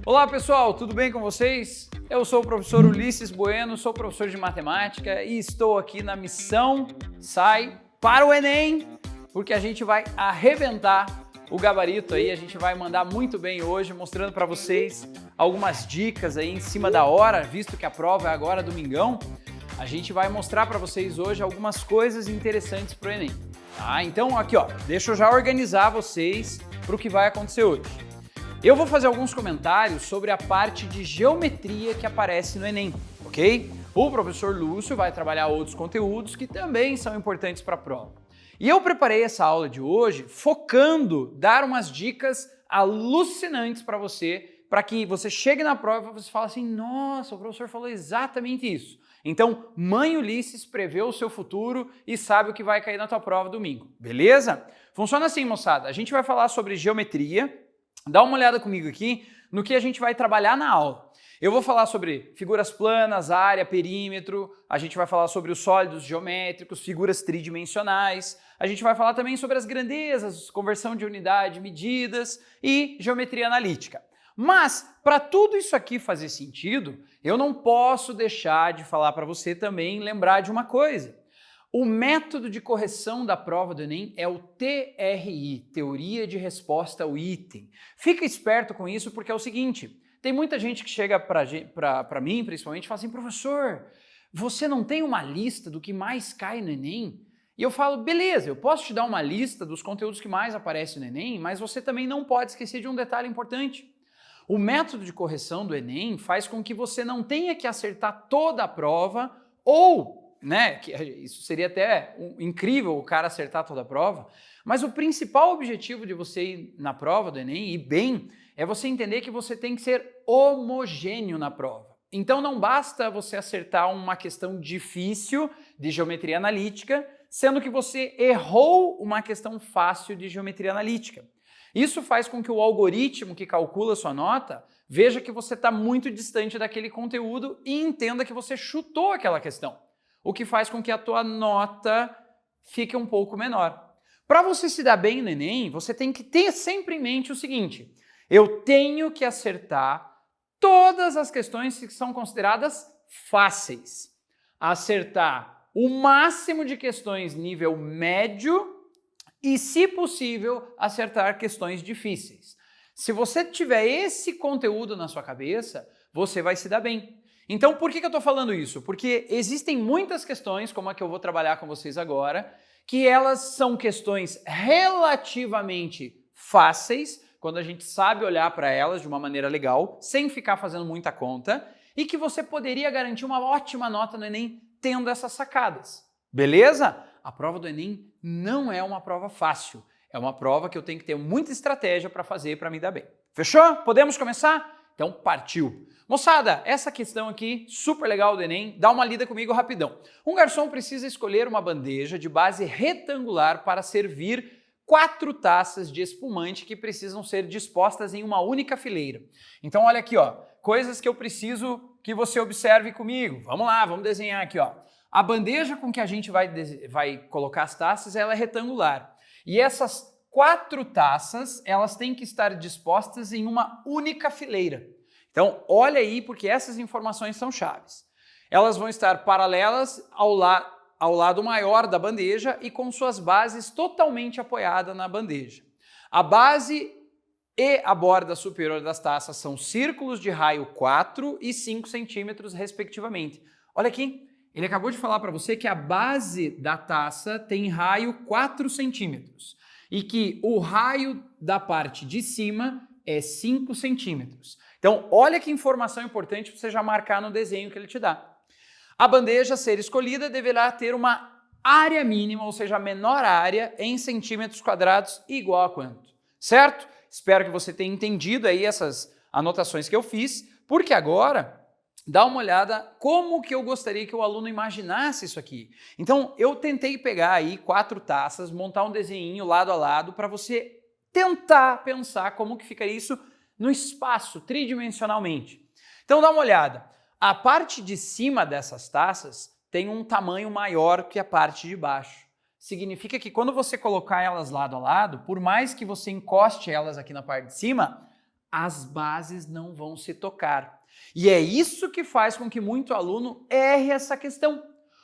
Olá pessoal, tudo bem com vocês? Eu sou o professor Ulisses Bueno, sou professor de matemática e estou aqui na missão SAI para o Enem, porque a gente vai arrebentar o gabarito aí, a gente vai mandar muito bem hoje, mostrando para vocês algumas dicas aí em cima da hora, visto que a prova é agora domingão, a gente vai mostrar para vocês hoje algumas coisas interessantes para o Enem. Tá? Então aqui ó, deixa eu já organizar vocês para o que vai acontecer hoje. Eu vou fazer alguns comentários sobre a parte de geometria que aparece no Enem, ok? O professor Lúcio vai trabalhar outros conteúdos que também são importantes para a prova. E eu preparei essa aula de hoje focando dar umas dicas alucinantes para que você chegue na prova e você fale assim, nossa, o professor falou exatamente isso. Então, Mãe Ulisses prevê o seu futuro e sabe o que vai cair na tua prova domingo, beleza? Funciona assim, moçada, a gente vai falar sobre geometria. Dá uma olhada comigo aqui no que a gente vai trabalhar na aula. Eu vou falar sobre figuras planas, área, perímetro, a gente vai falar sobre os sólidos geométricos, figuras tridimensionais, a gente vai falar também sobre as grandezas, conversão de unidade, medidas e geometria analítica. Mas, para tudo isso aqui fazer sentido, eu não posso deixar de falar para você também lembrar de uma coisa. O método de correção da prova do Enem é o TRI, Teoria de Resposta ao Item. Fica esperto com isso porque é o seguinte, tem muita gente que chega para mim, principalmente, e fala assim, professor, você não tem uma lista do que mais cai no Enem? E eu falo, beleza, eu posso te dar uma lista dos conteúdos que mais aparecem no Enem, mas você também não pode esquecer de um detalhe importante. O método de correção do Enem faz com que você não tenha que acertar toda a prova ou que isso seria até incrível o cara acertar toda a prova, mas o principal objetivo de você ir na prova do Enem, e bem, é você entender que você tem que ser homogêneo na prova. Então não basta você acertar uma questão difícil de geometria analítica, sendo que você errou uma questão fácil de geometria analítica. Isso faz com que o algoritmo que calcula a sua nota veja que você está muito distante daquele conteúdo e entenda que você chutou aquela questão. O que faz com que a tua nota fique um pouco menor. Para você se dar bem no Enem, você tem que ter sempre em mente o seguinte, eu tenho que acertar todas as questões que são consideradas fáceis. Acertar o máximo de questões nível médio e, se possível, acertar questões difíceis. Se você tiver esse conteúdo na sua cabeça, você vai se dar bem. Então, por que eu estou falando isso? Porque existem muitas questões, como a que eu vou trabalhar com vocês agora, que elas são questões relativamente fáceis, quando a gente sabe olhar para elas de uma maneira legal, sem ficar fazendo muita conta, e que você poderia garantir uma ótima nota no Enem tendo essas sacadas. Beleza? A prova do Enem não é uma prova fácil, é uma prova que eu tenho que ter muita estratégia para fazer para me dar bem. Fechou? Podemos começar? Então partiu! Moçada, essa questão aqui, super legal do Enem, dá uma lida comigo rapidão. Um garçom precisa escolher uma bandeja de base retangular para servir 4 taças de espumante que precisam ser dispostas em uma única fileira. Então olha aqui, ó, coisas que eu preciso que você observe comigo. Vamos lá, vamos desenhar aqui, ó. A bandeja com que a gente vai colocar as taças, ela é retangular. E essas 4 taças, elas têm que estar dispostas em uma única fileira. Então, olha aí, porque essas informações são chaves. Elas vão estar paralelas ao lado maior da bandeja e com suas bases totalmente apoiadas na bandeja. A base e a borda superior das taças são círculos de raio 4 e 5 centímetros, respectivamente. Olha aqui, ele acabou de falar para você que a base da taça tem raio 4 centímetros e que o raio da parte de cima é 5 centímetros. Então, olha que informação importante para você já marcar no desenho que ele te dá. A bandeja a ser escolhida deverá ter uma área mínima, ou seja, a menor área em centímetros quadrados igual a quanto? Certo? Espero que você tenha entendido aí essas anotações que eu fiz, porque agora dá uma olhada como que eu gostaria que o aluno imaginasse isso aqui. Então, eu tentei pegar aí 4 taças, montar um desenho lado a lado para você tentar pensar como que ficaria isso no espaço, tridimensionalmente. Então dá uma olhada, a parte de cima dessas taças tem um tamanho maior que a parte de baixo. Significa que quando você colocar elas lado a lado, por mais que você encoste elas aqui na parte de cima, as bases não vão se tocar. E é isso que faz com que muito aluno erre essa questão.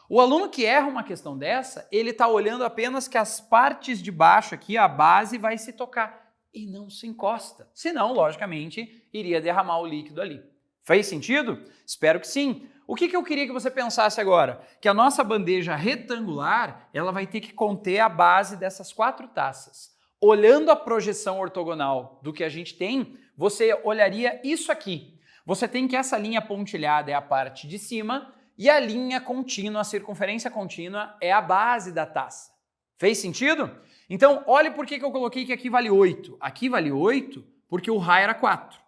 O aluno que erra uma questão dessa, ele está olhando apenas que as partes de baixo aqui, a base vai se tocar e não se encosta. Senão, logicamente, iria derramar o líquido ali. Fez sentido? Espero que sim. O que eu queria que você pensasse agora? Que a nossa bandeja retangular, ela vai ter que conter a base dessas 4 taças. Olhando a projeção ortogonal do que a gente tem, você olharia isso aqui. Você tem que essa linha pontilhada é a parte de cima e a linha contínua, a circunferência contínua, é a base da taça. Fez sentido? Então, olhe por que eu coloquei que aqui vale 8. Aqui vale 8 porque o raio era 4.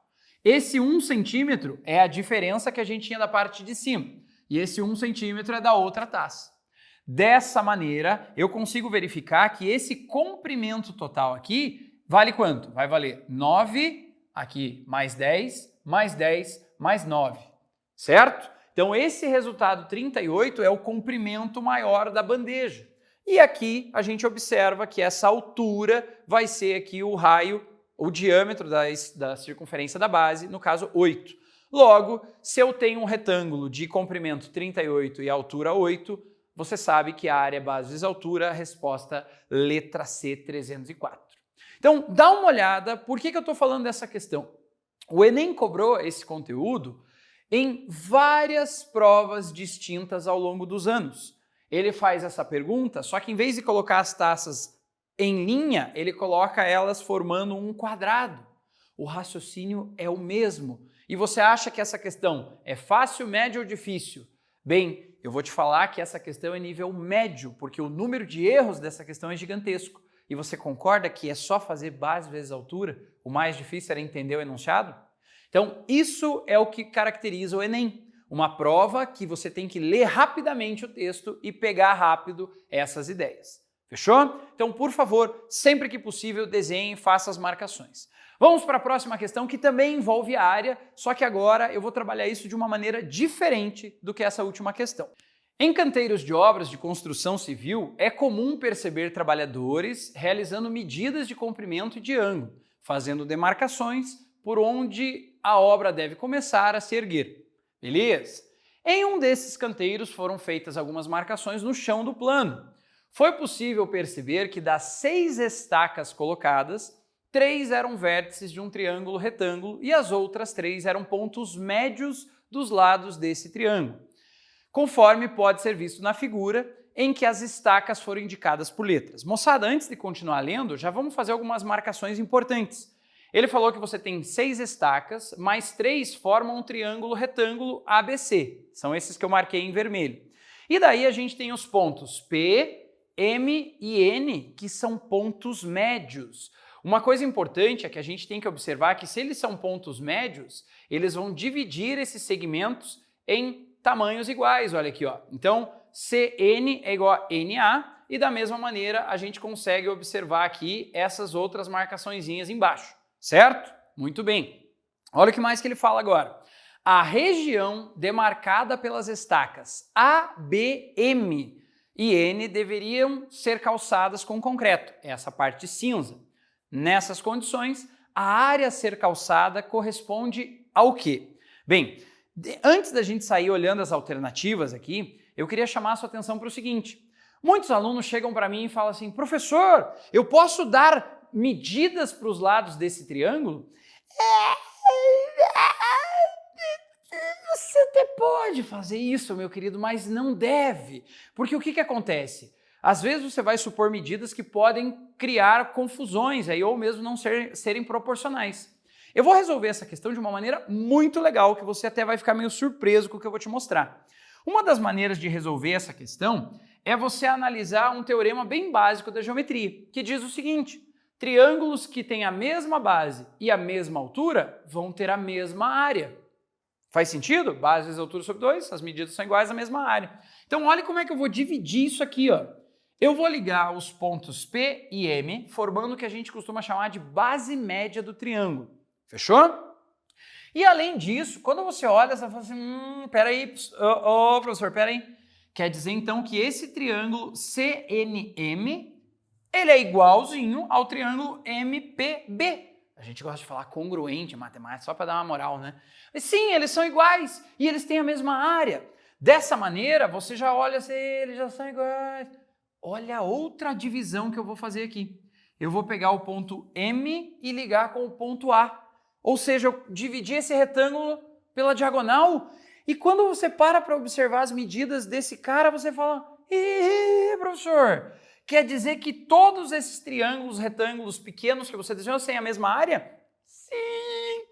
Esse 1 centímetro é a diferença que a gente tinha da parte de cima. E esse 1 centímetro é da outra taça. Dessa maneira, eu consigo verificar que esse comprimento total aqui vale quanto? Vai valer 9, aqui mais 10, mais 10, mais 9. Certo? Então, esse resultado 38 é o comprimento maior da bandeja. E aqui a gente observa que essa altura vai ser aqui o raio, o diâmetro da circunferência da base, no caso 8. Logo, se eu tenho um retângulo de comprimento 38 e altura 8, você sabe que a área base vezes altura, a resposta letra C, 304. Então, dá uma olhada, por que eu estou falando dessa questão? O Enem cobrou esse conteúdo em várias provas distintas ao longo dos anos. Ele faz essa pergunta, só que em vez de colocar as taças em linha, ele coloca elas formando um quadrado. O raciocínio é o mesmo. E você acha que essa questão é fácil, médio ou difícil? Bem, eu vou te falar que essa questão é nível médio, porque o número de erros dessa questão é gigantesco. E você concorda que é só fazer base vezes altura? O mais difícil era entender o enunciado? Então, isso é o que caracteriza o Enem. Uma prova que você tem que ler rapidamente o texto e pegar rápido essas ideias. Fechou? Então, por favor, sempre que possível, desenhe e faça as marcações. Vamos para a próxima questão, que também envolve a área, só que agora eu vou trabalhar isso de uma maneira diferente do que essa última questão. Em canteiros de obras de construção civil, é comum perceber trabalhadores realizando medidas de comprimento e de ângulo, fazendo demarcações por onde a obra deve começar a se erguer. Beleza? Em um desses canteiros foram feitas algumas marcações no chão do plano. Foi possível perceber que das 6 estacas colocadas, 3 eram vértices de um triângulo retângulo e as outras 3 eram pontos médios dos lados desse triângulo, conforme pode ser visto na figura em que as estacas foram indicadas por letras. Moçada, antes de continuar lendo, já vamos fazer algumas marcações importantes. Ele falou que você tem 6 estacas, mais 3 formam um triângulo retângulo ABC. São esses que eu marquei em vermelho. E daí a gente tem os pontos P, M e N, que são pontos médios. Uma coisa importante é que a gente tem que observar que se eles são pontos médios, eles vão dividir esses segmentos em tamanhos iguais, olha aqui, ó. Então, CN é igual a NA e da mesma maneira a gente consegue observar aqui essas outras marcaçõezinhas embaixo, certo? Muito bem. Olha o que mais que ele fala agora. A região demarcada pelas estacas A, B, M e N deveriam ser calçadas com concreto, essa parte cinza. Nessas condições, a área a ser calçada corresponde ao quê? Bem, antes da gente sair olhando as alternativas aqui, eu queria chamar a sua atenção para o seguinte. Muitos alunos chegam para mim e falam assim, professor, eu posso dar medidas para os lados desse triângulo? Você até pode fazer isso, meu querido, mas não deve. Porque o que acontece? Às vezes você vai supor medidas que podem criar confusões aí, ou mesmo não serem proporcionais. Eu vou resolver essa questão de uma maneira muito legal, que você até vai ficar meio surpreso com o que eu vou te mostrar. Uma das maneiras de resolver essa questão é você analisar um teorema bem básico da geometria, que diz o seguinte, triângulos que têm a mesma base e a mesma altura vão ter a mesma área. Faz sentido? Base vezes altura sobre 2, as medidas são iguais à mesma área. Então olha como é que eu vou dividir isso aqui, ó. Eu vou ligar os pontos P e M, formando o que a gente costuma chamar de base média do triângulo. Fechou? E além disso, quando você olha, você fala assim, peraí, professor, peraí. Quer dizer então que esse triângulo CNM, ele é igualzinho ao triângulo MPB. A gente gosta de falar congruente em matemática, só para dar uma moral, né? Mas sim, eles são iguais e eles têm a mesma área. Dessa maneira, você já olha assim, eles já são iguais. Olha a outra divisão que eu vou fazer aqui. Eu vou pegar o ponto M e ligar com o ponto A. Ou seja, eu dividi esse retângulo pela diagonal e quando você para observar as medidas desse cara, você fala, professor, quer dizer que todos esses triângulos, retângulos pequenos que você desenhou têm a mesma área? Sim!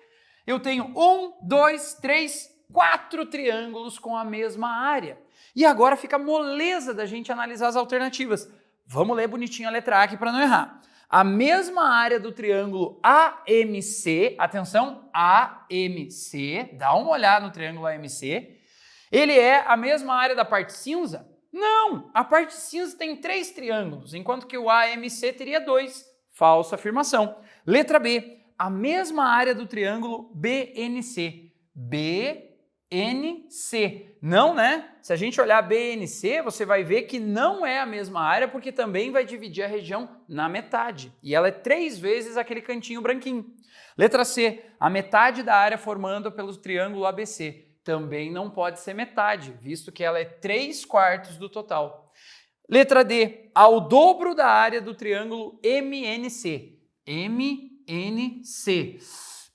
Eu tenho 1, 2, 3, 4 triângulos com a mesma área. E agora fica moleza da gente analisar as alternativas. Vamos ler bonitinho a letra A aqui para não errar. A mesma área do triângulo AMC, atenção, AMC, dá uma olhada no triângulo AMC, ele é a mesma área da parte cinza? Não, a parte cinza tem 3 triângulos, enquanto que o AMC teria 2. Falsa afirmação. Letra B, a mesma área do triângulo BNC. BNC. Não, né? Se a gente olhar BNC, você vai ver que não é a mesma área, porque também vai dividir a região na metade. E ela é 3 vezes aquele cantinho branquinho. Letra C, a metade da área formada pelo triângulo ABC. Também não pode ser metade, visto que ela é 3/4 do total. Letra D, ao dobro da área do triângulo MNC. MNC.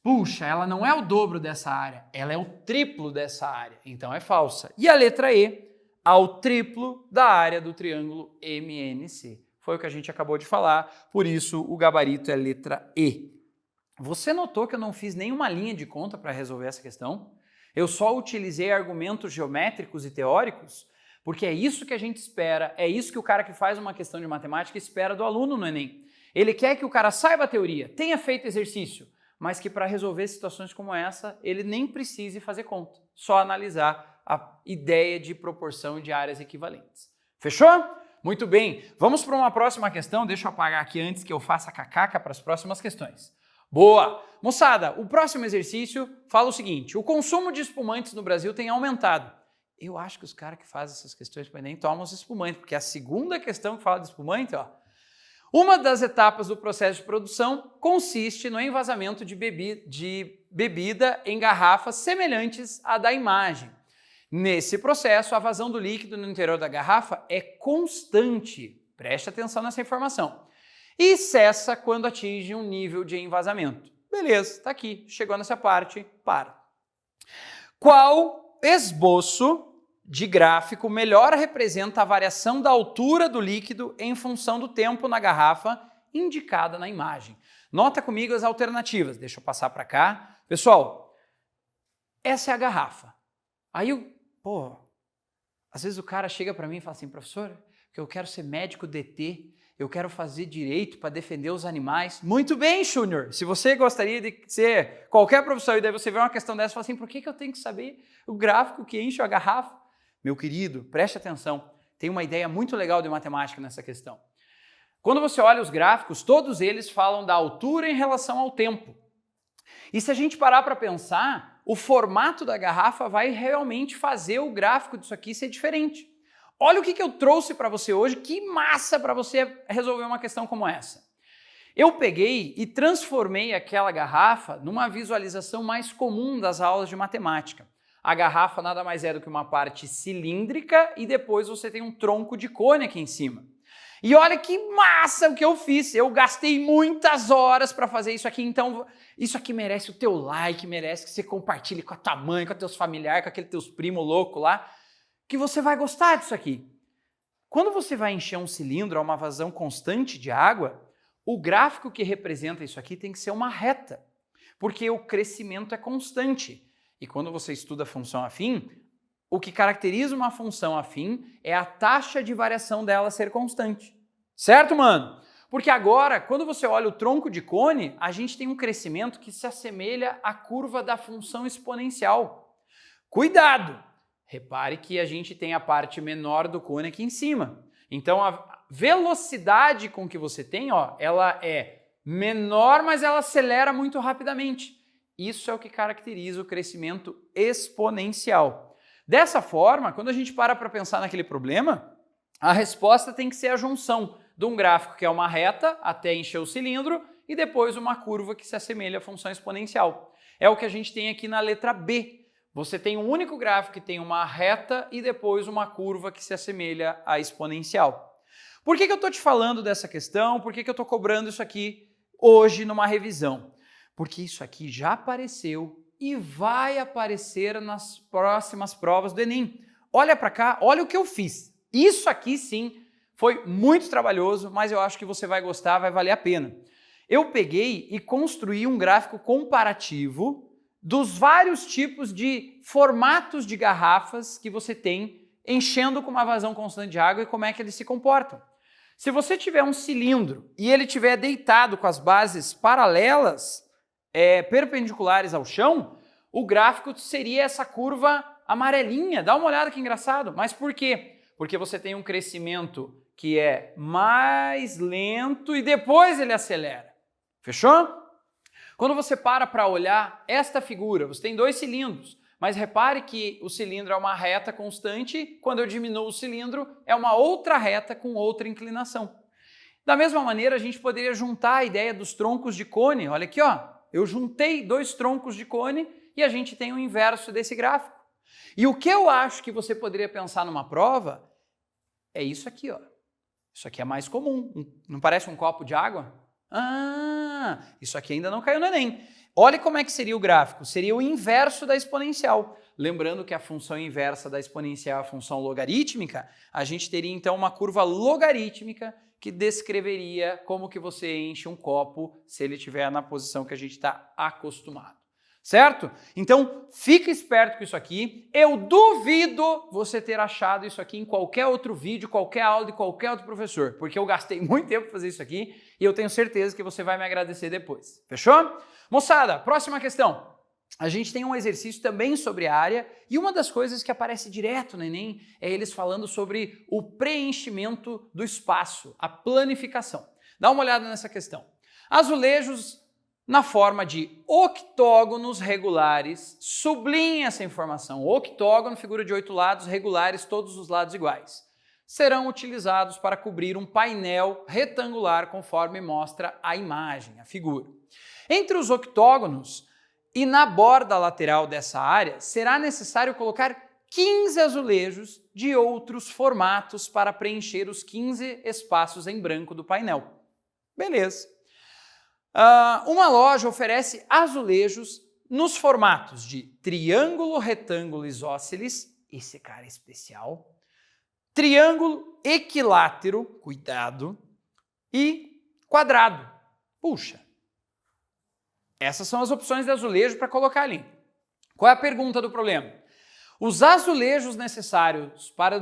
Puxa, ela não é o dobro dessa área, ela é o triplo dessa área, então é falsa. E a letra E, ao triplo da área do triângulo MNC. Foi o que a gente acabou de falar, por isso o gabarito é letra E. Você notou que eu não fiz nenhuma linha de conta para resolver essa questão? Eu só utilizei argumentos geométricos e teóricos, porque é isso que a gente espera, é isso que o cara que faz uma questão de matemática espera do aluno no Enem. Ele quer que o cara saiba a teoria, tenha feito exercício, mas que para resolver situações como essa, ele nem precise fazer conta, só analisar a ideia de proporção de áreas equivalentes. Fechou? Muito bem, vamos para uma próxima questão, deixa eu apagar aqui antes que eu faça a cacaca para as próximas questões. Boa! Moçada, o próximo exercício fala o seguinte, o consumo de espumantes no Brasil tem aumentado. Eu acho que os caras que fazem essas questões para nem tomam os espumantes, porque a segunda questão que fala de espumante, ó, uma das etapas do processo de produção consiste no envasamento de bebida em garrafas semelhantes à da imagem. Nesse processo, a vazão do líquido no interior da garrafa é constante. Preste atenção nessa informação. E cessa quando atinge um nível de envasamento. Beleza, tá aqui, chegou nessa parte, para. Qual esboço de gráfico melhor representa a variação da altura do líquido em função do tempo na garrafa indicada na imagem? Nota comigo as alternativas, deixa eu passar para cá. Pessoal, essa é a garrafa. Aí, às vezes o cara chega para mim e fala assim, professor, que eu quero ser médico DT, eu quero fazer direito para defender os animais. Muito bem, Júnior. Se você gostaria de ser qualquer professor e daí você vê uma questão dessa e fala assim, por que eu tenho que saber o gráfico que enche a garrafa? Meu querido, preste atenção. Tem uma ideia muito legal de matemática nessa questão. Quando você olha os gráficos, todos eles falam da altura em relação ao tempo. E se a gente parar para pensar, o formato da garrafa vai realmente fazer o gráfico disso aqui ser diferente. Olha o que eu trouxe para você hoje, que massa para você resolver uma questão como essa. Eu peguei e transformei aquela garrafa numa visualização mais comum das aulas de matemática. A garrafa nada mais é do que uma parte cilíndrica e depois você tem um tronco de cone aqui em cima. E olha que massa o que eu fiz, eu gastei muitas horas para fazer isso aqui, então isso aqui merece o teu like, merece que você compartilhe com a tua mãe, com os teus familiares, com aqueles teus primos loucos lá, que você vai gostar disso aqui. Quando você vai encher um cilindro a uma vazão constante de água, o gráfico que representa isso aqui tem que ser uma reta, porque o crescimento é constante. E quando você estuda a função afim, o que caracteriza uma função afim é a taxa de variação dela ser constante. Certo, mano? Porque agora, quando você olha o tronco de cone, a gente tem um crescimento que se assemelha à curva da função exponencial. Cuidado! Repare que a gente tem a parte menor do cone aqui em cima. Então, a velocidade com que você tem, ela é menor, mas ela acelera muito rapidamente. Isso é o que caracteriza o crescimento exponencial. Dessa forma, quando a gente para pensar naquele problema, a resposta tem que ser a junção de um gráfico que é uma reta até encher o cilindro e depois uma curva que se assemelha à função exponencial. É o que a gente tem aqui na letra B. Você tem um único gráfico que tem uma reta e depois uma curva que se assemelha à exponencial. Por que eu estou te falando dessa questão? Por que eu estou cobrando isso aqui hoje numa revisão? Porque isso aqui já apareceu e vai aparecer nas próximas provas do Enem. Olha para cá, olha o que eu fiz. Isso aqui sim foi muito trabalhoso, mas eu acho que você vai gostar, vai valer a pena. Eu peguei e construí um gráfico comparativo dos vários tipos de formatos de garrafas que você tem enchendo com uma vazão constante de água e como é que eles se comportam. Se você tiver um cilindro e ele estiver deitado com as bases paralelas, perpendiculares ao chão, o gráfico seria essa curva amarelinha. Dá uma olhada que engraçado. Mas por quê? Porque você tem um crescimento que é mais lento e depois ele acelera. Fechou? Quando você para olhar esta figura, você tem dois cilindros, mas repare que o cilindro é uma reta constante, quando eu diminuo o cilindro é uma outra reta com outra inclinação. Da mesma maneira, a gente poderia juntar a ideia dos troncos de cone. Olha aqui, ó, eu juntei dois troncos de cone e a gente tem o inverso desse gráfico. E o que eu acho que você poderia pensar numa prova é isso aqui, ó. Isso aqui é mais comum. Não parece um copo de água? Ah, isso aqui ainda não caiu no Enem. Olha como é que seria o gráfico. Seria o inverso da exponencial. Lembrando que a função inversa da exponencial é a função logarítmica, a gente teria então uma curva logarítmica que descreveria como que você enche um copo se ele estiver na posição que a gente está acostumado. Certo? Então, fica esperto com isso aqui. Eu duvido você ter achado isso aqui em qualquer outro vídeo, qualquer aula de qualquer outro professor, porque eu gastei muito tempo para fazer isso aqui e eu tenho certeza que você vai me agradecer depois. Fechou? Moçada, próxima questão. A gente tem um exercício também sobre a área e uma das coisas que aparece direto no Enem é eles falando sobre o preenchimento do espaço, a planificação. Dá uma olhada nessa questão. Azulejos na forma de octógonos regulares, sublinhe essa informação. Octógono, figura de 8 lados, regulares, todos os lados iguais. Serão utilizados para cobrir um painel retangular conforme mostra a imagem, a figura. Entre os octógonos e na borda lateral dessa área, será necessário colocar 15 azulejos de outros formatos para preencher os 15 espaços em branco do painel. Beleza. Uma loja oferece azulejos nos formatos de triângulo, retângulo, isósceles, esse cara é especial, triângulo, equilátero, cuidado, e quadrado. Puxa, essas são as opções de azulejo para colocar ali. Qual é a pergunta do problema? Os azulejos necessários para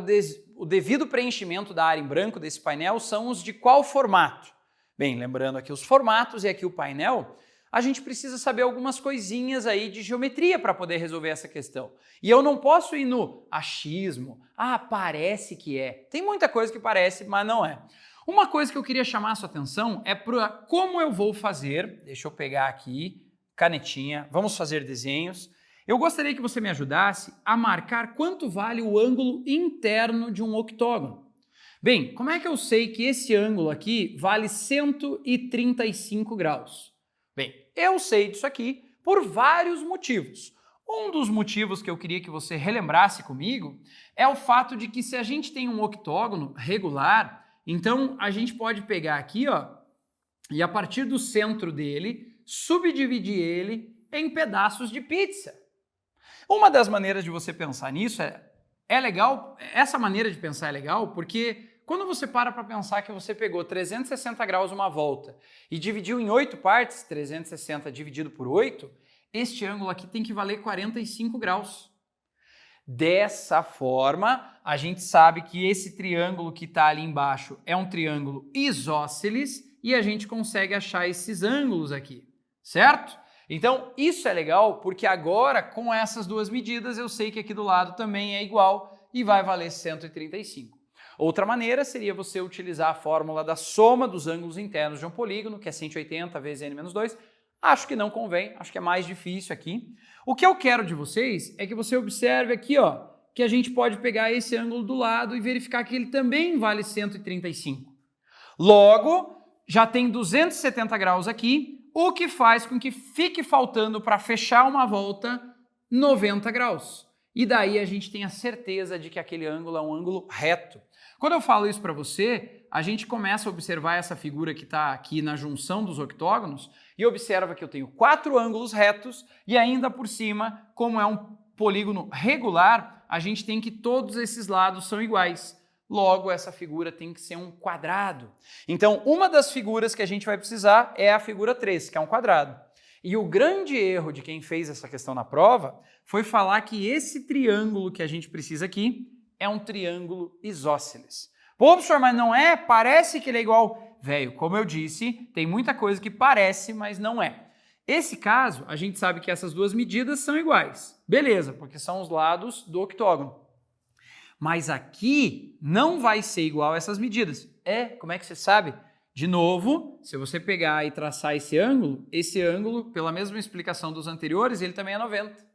o devido preenchimento da área em branco desse painel são os de qual formato? Bem, lembrando aqui os formatos e aqui o painel, a gente precisa saber algumas coisinhas aí de geometria para poder resolver essa questão. E eu não posso ir no achismo, parece que é. Tem muita coisa que parece, mas não é. Uma coisa que eu queria chamar a sua atenção é para como eu vou fazer, deixa eu pegar aqui, canetinha, vamos fazer desenhos. Eu gostaria que você me ajudasse a marcar quanto vale o ângulo interno de um octógono. Bem, como é que eu sei que esse ângulo aqui vale 135 graus? Bem, eu sei disso aqui por vários motivos. Um dos motivos que eu queria que você relembrasse comigo é o fato de que se a gente tem um octógono regular, então a gente pode pegar aqui, ó, e a partir do centro dele, subdividir ele em pedaços de pizza. Uma das maneiras de você pensar nisso é legal, essa maneira de pensar é legal porque quando você para pensar que você pegou 360 graus uma volta e dividiu em 8 partes, 360 dividido por 8, este ângulo aqui tem que valer 45 graus. Dessa forma, a gente sabe que esse triângulo que está ali embaixo é um triângulo isósceles e a gente consegue achar esses ângulos aqui, certo? Então, isso é legal porque agora, com essas duas medidas, eu sei que aqui do lado também é igual e vai valer 135. Outra maneira seria você utilizar a fórmula da soma dos ângulos internos de um polígono, que é 180 vezes n-2. Acho que não convém, acho que é mais difícil aqui. O que eu quero de vocês é que você observe aqui, ó, que a gente pode pegar esse ângulo do lado e verificar que ele também vale 135. Logo, já tem 270 graus aqui, o que faz com que fique faltando para fechar uma volta 90 graus. E daí a gente tem a certeza de que aquele ângulo é um ângulo reto. Quando eu falo isso para você, a gente começa a observar essa figura que está aqui na junção dos octógonos e observa que eu tenho 4 ângulos retos e ainda por cima, como é um polígono regular, a gente tem que todos esses lados são iguais. Logo, essa figura tem que ser um quadrado. Então, uma das figuras que a gente vai precisar é a figura 3, que é um quadrado. E o grande erro de quem fez essa questão na prova foi falar que esse triângulo que a gente precisa aqui é um triângulo isósceles. Pô, professor, mas não é? Parece que ele é igual. Velho, como eu disse, tem muita coisa que parece, mas não é. Esse caso, a gente sabe que essas duas medidas são iguais. Beleza, porque são os lados do octógono. Mas aqui não vai ser igual a essas medidas. Como é que você sabe? De novo, se você pegar e traçar esse ângulo, pela mesma explicação dos anteriores, ele também é 90.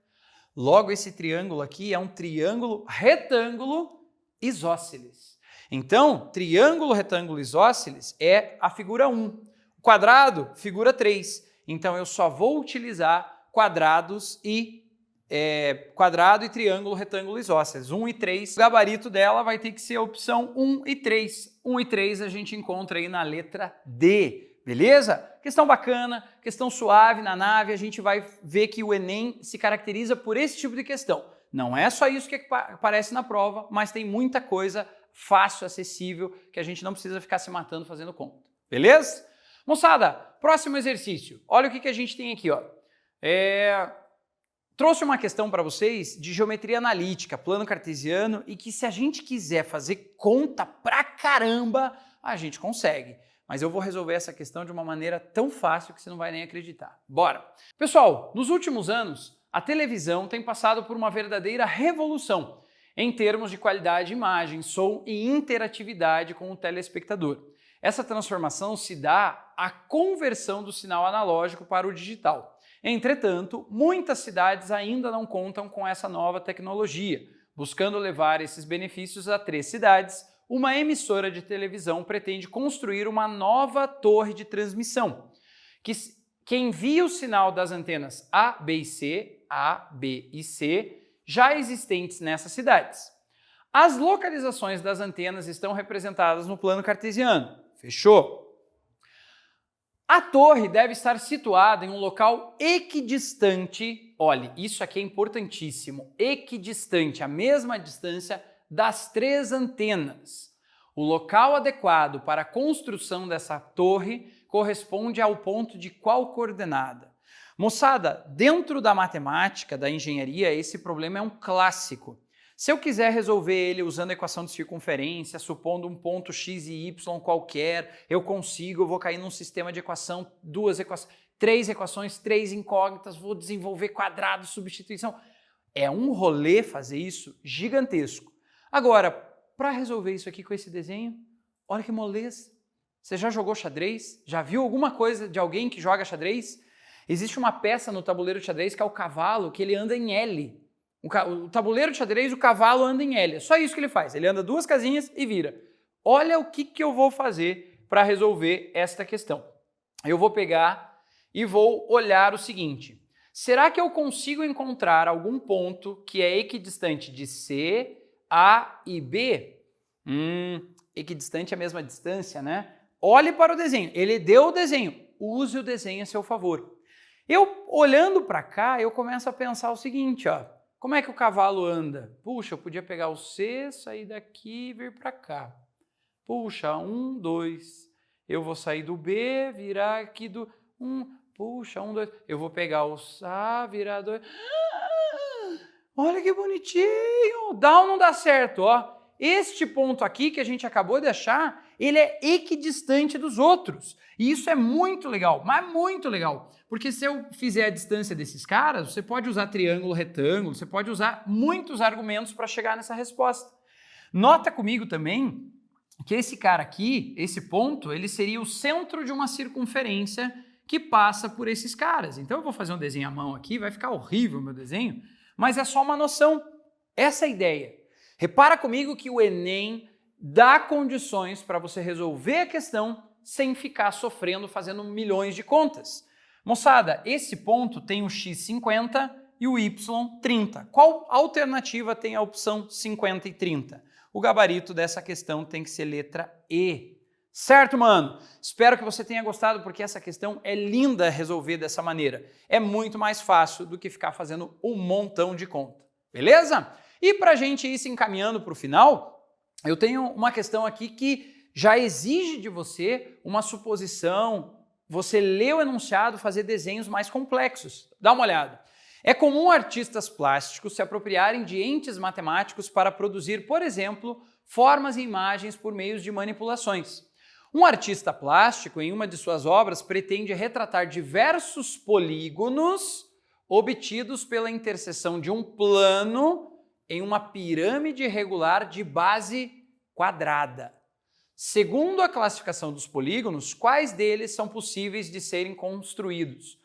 Logo, esse triângulo aqui é um triângulo retângulo isósceles. Então, triângulo retângulo isósceles é a figura 1. O quadrado, figura 3. Então, eu só vou utilizar quadrados e quadrado e triângulo retângulo isósceles. 1 e 3. O gabarito dela vai ter que ser a opção 1 e 3. 1 e 3 a gente encontra aí na letra D. Beleza? Questão bacana, questão suave na nave, a gente vai ver que o Enem se caracteriza por esse tipo de questão. Não é só isso que aparece na prova, mas tem muita coisa fácil, acessível, que a gente não precisa ficar se matando fazendo conta. Beleza? Moçada, próximo exercício. Olha o que a gente tem aqui, ó. Trouxe uma questão para vocês de geometria analítica, plano cartesiano, e que se a gente quiser fazer conta pra caramba, a gente consegue. Mas eu vou resolver essa questão de uma maneira tão fácil que você não vai nem acreditar. Bora! Pessoal, nos últimos anos, a televisão tem passado por uma verdadeira revolução em termos de qualidade de imagem, som e interatividade com o telespectador. Essa transformação se dá à conversão do sinal analógico para o digital. Entretanto, muitas cidades ainda não contam com essa nova tecnologia. Buscando levar esses benefícios a 3 cidades, uma emissora de televisão pretende construir uma nova torre de transmissão, que envia o sinal das antenas A, B e C, já existentes nessas cidades. As localizações das antenas estão representadas no plano cartesiano. Fechou? A torre deve estar situada em um local equidistante, olhe, isso aqui é importantíssimo, equidistante, a mesma distância das 3 antenas. O local adequado para a construção dessa torre corresponde ao ponto de qual coordenada? Moçada, dentro da matemática, da engenharia, esse problema é um clássico. Se eu quiser resolver ele usando a equação de circunferência, supondo um ponto x e y qualquer, eu vou cair num sistema de equação, 3 equações, 3 incógnitas, vou desenvolver quadrado, substituição. É um rolê fazer isso gigantesco. Agora, para resolver isso aqui com esse desenho, olha que moleza. Você já jogou xadrez? Já viu alguma coisa de alguém que joga xadrez? Existe uma peça no tabuleiro de xadrez que é o cavalo, que ele anda em L. O tabuleiro de xadrez, o cavalo anda em L. É só isso que ele faz. Ele anda 2 casinhas e vira. Olha o que eu vou fazer para resolver esta questão. Eu vou pegar e vou olhar o seguinte. Será que eu consigo encontrar algum ponto que é equidistante de C, A e B? Equidistante é a mesma distância, né? Olhe para o desenho. Ele deu o desenho. Use o desenho a seu favor. Eu, olhando para cá, eu começo a pensar o seguinte, ó. Como é que o cavalo anda? Puxa, eu podia pegar o C, sair daqui e vir para cá. Puxa, 1, 2. Eu vou sair do B, virar aqui do 1. Puxa, 1, 2. Eu vou pegar o A, virar 2. Olha que bonitinho. Dá ou não dá certo, ó. Este ponto aqui que a gente acabou de achar, ele é equidistante dos outros. E isso é muito legal, mas muito legal. Porque se eu fizer a distância desses caras, você pode usar triângulo, retângulo, você pode usar muitos argumentos para chegar nessa resposta. Nota comigo também que esse cara aqui, esse ponto, ele seria o centro de uma circunferência que passa por esses caras. Então eu vou fazer um desenho à mão aqui, vai ficar horrível o meu desenho, mas é só uma noção. Essa é a ideia. Repara comigo que o Enem dá condições para você resolver a questão sem ficar sofrendo fazendo milhões de contas. Moçada, esse ponto tem o x 50 e o y 30. Qual alternativa tem a opção 50 e 30? O gabarito dessa questão tem que ser letra E. Certo, mano? Espero que você tenha gostado, porque essa questão é linda resolver dessa maneira. É muito mais fácil do que ficar fazendo um montão de conta. Beleza? E para a gente ir se encaminhando para o final, eu tenho uma questão aqui que já exige de você uma suposição, você ler o enunciado, fazer desenhos mais complexos. Dá uma olhada. É comum artistas plásticos se apropriarem de entes matemáticos para produzir, por exemplo, formas e imagens por meio de manipulações. Um artista plástico, em uma de suas obras, pretende retratar diversos polígonos obtidos pela interseção de um plano em uma pirâmide regular de base quadrada. Segundo a classificação dos polígonos, quais deles são possíveis de serem construídos?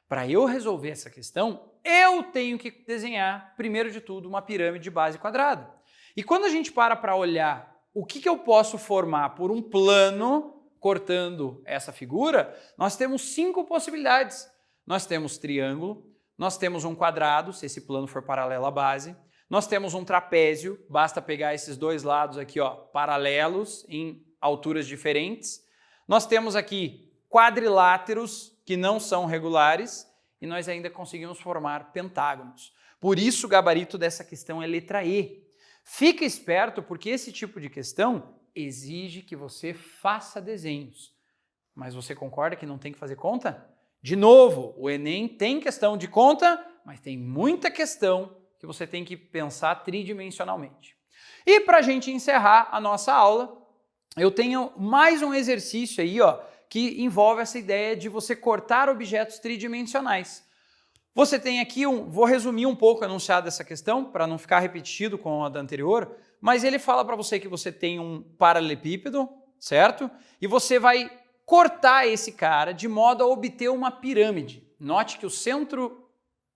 Para eu resolver essa questão, eu tenho que desenhar, primeiro de tudo, uma pirâmide de base quadrada. E quando a gente para olhar o que eu posso formar por um plano, cortando essa figura, nós temos 5 possibilidades. Nós temos triângulo, nós temos um quadrado, se esse plano for paralelo à base, nós temos um trapézio, basta pegar esses dois lados aqui, ó, paralelos em alturas diferentes. Nós temos aqui quadriláteros que não são regulares e nós ainda conseguimos formar pentágonos. Por isso o gabarito dessa questão é letra E. Fica esperto porque esse tipo de questão exige que você faça desenhos. Mas você concorda que não tem que fazer conta? De novo, o Enem tem questão de conta, mas tem muita questão que você tem que pensar tridimensionalmente. E para a gente encerrar a nossa aula, eu tenho mais um exercício aí, ó, que envolve essa ideia de você cortar objetos tridimensionais. Você tem aqui vou resumir um pouco o enunciado dessa questão, para não ficar repetido com a da anterior, mas ele fala para você que você tem um paralelepípedo, certo? E você vai cortar esse cara de modo a obter uma pirâmide. Note que o centro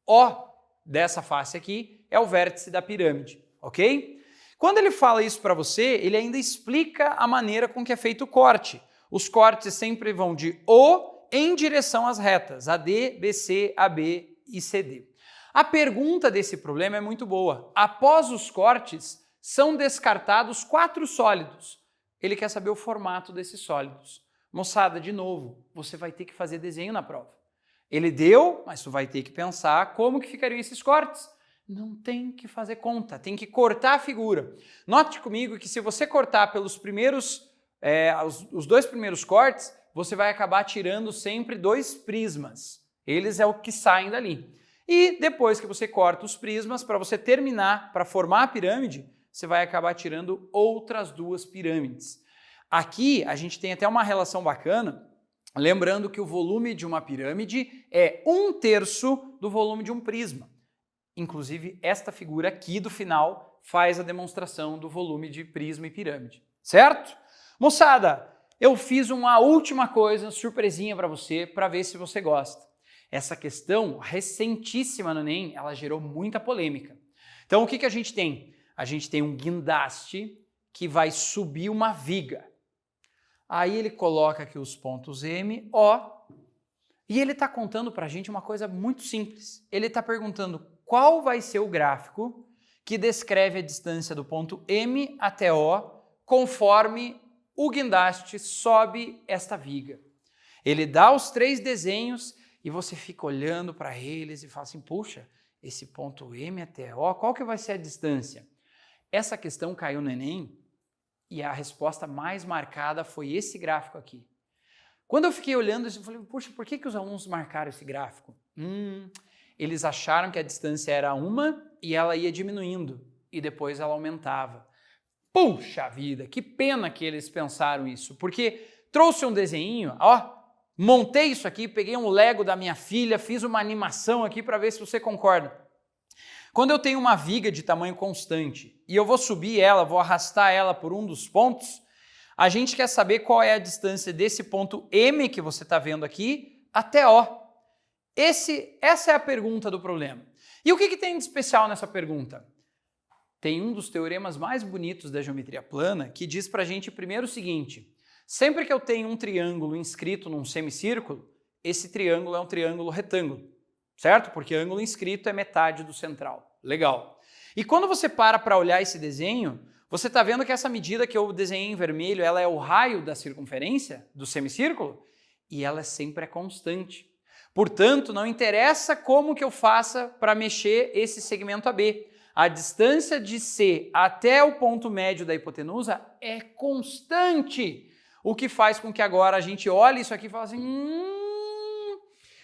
O dessa face aqui é o vértice da pirâmide, ok? Quando ele fala isso para você, ele ainda explica a maneira com que é feito o corte. Os cortes sempre vão de O em direção às retas, AD, BC, AB e CD. A pergunta desse problema é muito boa. Após os cortes, são descartados 4 sólidos. Ele quer saber o formato desses sólidos. Moçada, de novo, você vai ter que fazer desenho na prova. Ele deu, mas tu vai ter que pensar como que ficariam esses cortes. Não tem que fazer conta, tem que cortar a figura. Note comigo que se você cortar pelos primeiros, os 2 primeiros cortes, você vai acabar tirando sempre 2 prismas. Eles é o que saem dali. E depois que você corta os prismas, para você terminar, para formar a pirâmide, você vai acabar tirando outras 2 pirâmides. Aqui a gente tem até uma relação bacana, lembrando que o volume de uma pirâmide é 1/3 do volume de um prisma. Inclusive, esta figura aqui do final faz a demonstração do volume de prisma e pirâmide, certo? Moçada, eu fiz uma última coisa, surpresinha para você, para ver se você gosta. Essa questão, recentíssima no Enem, ela gerou muita polêmica. Então, o que a gente tem? A gente tem um guindaste que vai subir uma viga. Aí ele coloca aqui os pontos M, O, e ele está contando para a gente uma coisa muito simples. Ele está perguntando qual vai ser o gráfico que descreve a distância do ponto M até O conforme o guindaste sobe esta viga. Ele dá os 3 desenhos e você fica olhando para eles e fala assim, puxa, esse ponto M até O, qual que vai ser a distância? Essa questão caiu no Enem e a resposta mais marcada foi esse gráfico aqui. Quando eu fiquei olhando isso, eu falei, puxa, por que os alunos marcaram esse gráfico? Eles acharam que a distância era 1 e ela ia diminuindo e depois ela aumentava. Puxa vida, que pena que eles pensaram isso, porque trouxe um desenho, ó, montei isso aqui, peguei um Lego da minha filha, fiz uma animação aqui para ver se você concorda. Quando eu tenho uma viga de tamanho constante e eu vou subir ela, vou arrastar ela por um dos pontos, a gente quer saber qual é a distância desse ponto M que você está vendo aqui até O. Essa é a pergunta do problema. E o que tem de especial nessa pergunta? Tem um dos teoremas mais bonitos da geometria plana que diz para a gente primeiro o seguinte, Sempre que eu tenho um triângulo inscrito num semicírculo, esse triângulo é um triângulo retângulo, certo? Porque ângulo inscrito é metade do central. Legal. E quando você para olhar esse desenho, você está vendo que essa medida que eu desenhei em vermelho, ela é o raio da circunferência do semicírculo e ela sempre é constante. Portanto, não interessa como que eu faça para mexer esse segmento AB. A distância de C até o ponto médio da hipotenusa é constante. O que faz com que agora a gente olhe isso aqui e fale assim,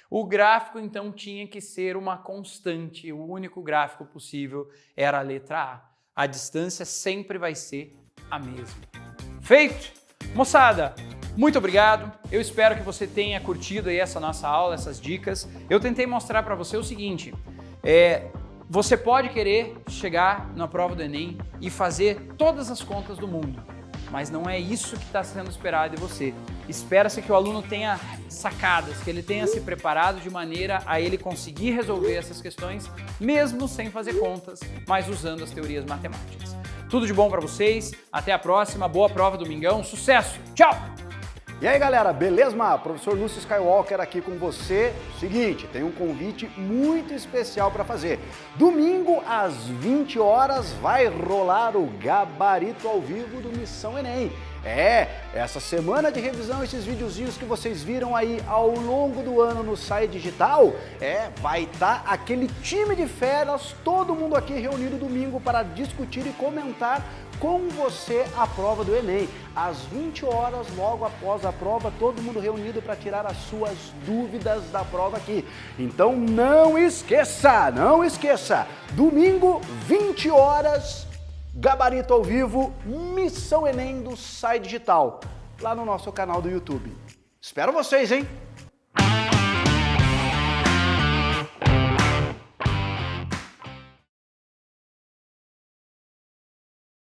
o gráfico então tinha que ser uma constante. O único gráfico possível era a letra A. A distância sempre vai ser a mesma. Feito? Moçada, muito obrigado. Eu espero que você tenha curtido aí essa nossa aula, essas dicas. Eu tentei mostrar para você o seguinte, você pode querer chegar na prova do Enem e fazer todas as contas do mundo, mas não é isso que está sendo esperado de você. Espera-se que o aluno tenha sacadas, que ele tenha se preparado de maneira a ele conseguir resolver essas questões, mesmo sem fazer contas, mas usando as teorias matemáticas. Tudo de bom para vocês, até a próxima, boa prova domingão, sucesso, tchau! E aí galera, beleza? Professor Lúcio Skywalker aqui com você. Seguinte, tem um convite muito especial para fazer. Domingo às 20 horas vai rolar o Gabarito ao vivo do Missão Enem. Essa semana de revisão, esses videozinhos que vocês viram aí ao longo do ano no Sai Digital, vai estar aquele time de feras, todo mundo aqui reunido domingo para discutir e comentar com você a prova do Enem. Às 20 horas, logo após a prova, todo mundo reunido para tirar as suas dúvidas da prova aqui. Então não esqueça, domingo, 20 horas, Gabarito ao vivo, Missão Enem do Sai Digital, lá no nosso canal do YouTube. Espero vocês, hein?